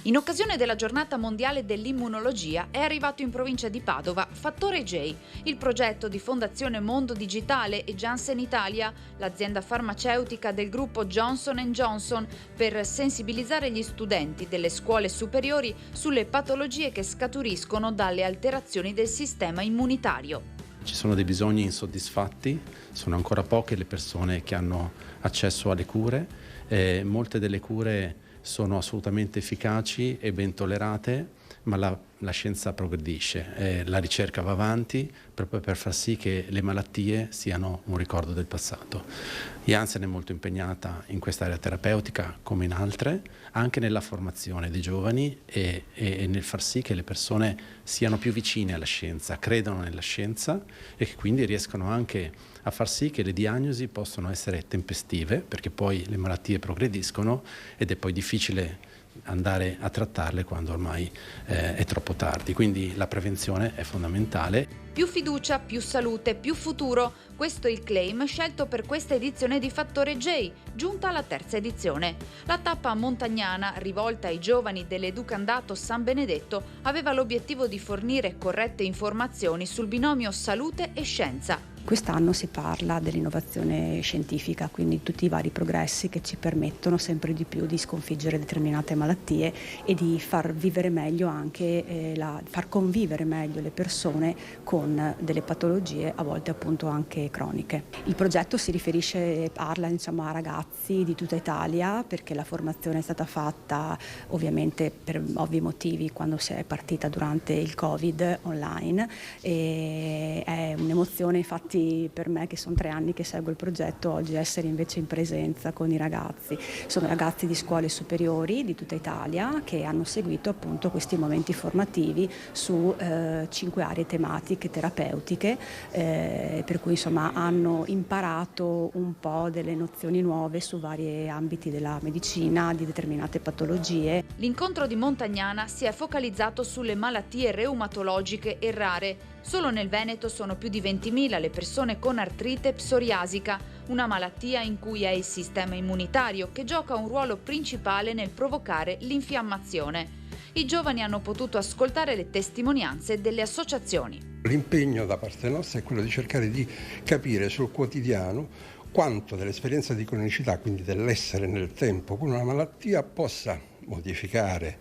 In occasione della giornata mondiale dell'immunologia è arrivato in provincia di Padova Fattore J, il progetto di Fondazione Mondo Digitale e Janssen Italia, l'azienda farmaceutica del gruppo Johnson & Johnson, per sensibilizzare gli studenti delle scuole superiori sulle patologie che scaturiscono dalle alterazioni del sistema immunitario. Ci sono dei bisogni insoddisfatti, sono ancora poche le persone che hanno accesso alle cure, molte delle cure sono assolutamente efficaci e ben tollerate, ma la scienza progredisce, la ricerca va avanti proprio per far sì che le malattie siano un ricordo del passato. Janssen è molto impegnata in quest'area terapeutica come in altre, anche nella formazione dei giovani e nel far sì che le persone siano più vicine alla scienza, credano nella scienza e che quindi riescano anche a far sì che le diagnosi possano essere tempestive, perché poi le malattie progrediscono ed è poi difficile andare a trattarle quando ormai è troppo tardi. Quindi la prevenzione è fondamentale. Più fiducia, più salute, più futuro. Questo è il claim scelto per questa edizione di Fattore J, giunta alla terza edizione. La tappa montagnana, rivolta ai giovani dell'Educandato San Benedetto, aveva l'obiettivo di fornire corrette informazioni sul binomio salute e scienza. Quest'anno si parla dell'innovazione scientifica, quindi tutti i vari progressi che ci permettono sempre di più di sconfiggere determinate malattie e di far vivere meglio anche, far convivere meglio le persone con delle patologie, a volte appunto anche croniche. Il progetto si riferisce e parla a ragazzi di tutta Italia, perché la formazione è stata fatta ovviamente per ovvi motivi quando si è partita durante il Covid online e è un'emozione infatti per me, che sono 3 anni che seguo il progetto, oggi essere invece in presenza con i ragazzi. Sono ragazzi di scuole superiori di tutta Italia che hanno seguito appunto questi momenti formativi su 5 aree tematiche terapeutiche, per cui hanno imparato un po' delle nozioni nuove su vari ambiti della medicina, di determinate patologie. L'incontro di Montagnana si è focalizzato sulle malattie reumatologiche e rare. Solo nel Veneto sono più di 20.000 le persone con artrite psoriasica, una malattia in cui è il sistema immunitario che gioca un ruolo principale nel provocare l'infiammazione. I giovani hanno potuto ascoltare le testimonianze delle associazioni. L'impegno da parte nostra è quello di cercare di capire sul quotidiano quanto dell'esperienza di cronicità, quindi dell'essere nel tempo con una malattia, possa modificare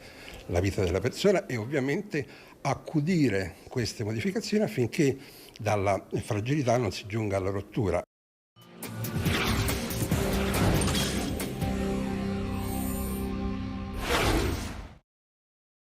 la vita della persona e ovviamente accudire queste modificazioni affinché dalla fragilità non si giunga alla rottura.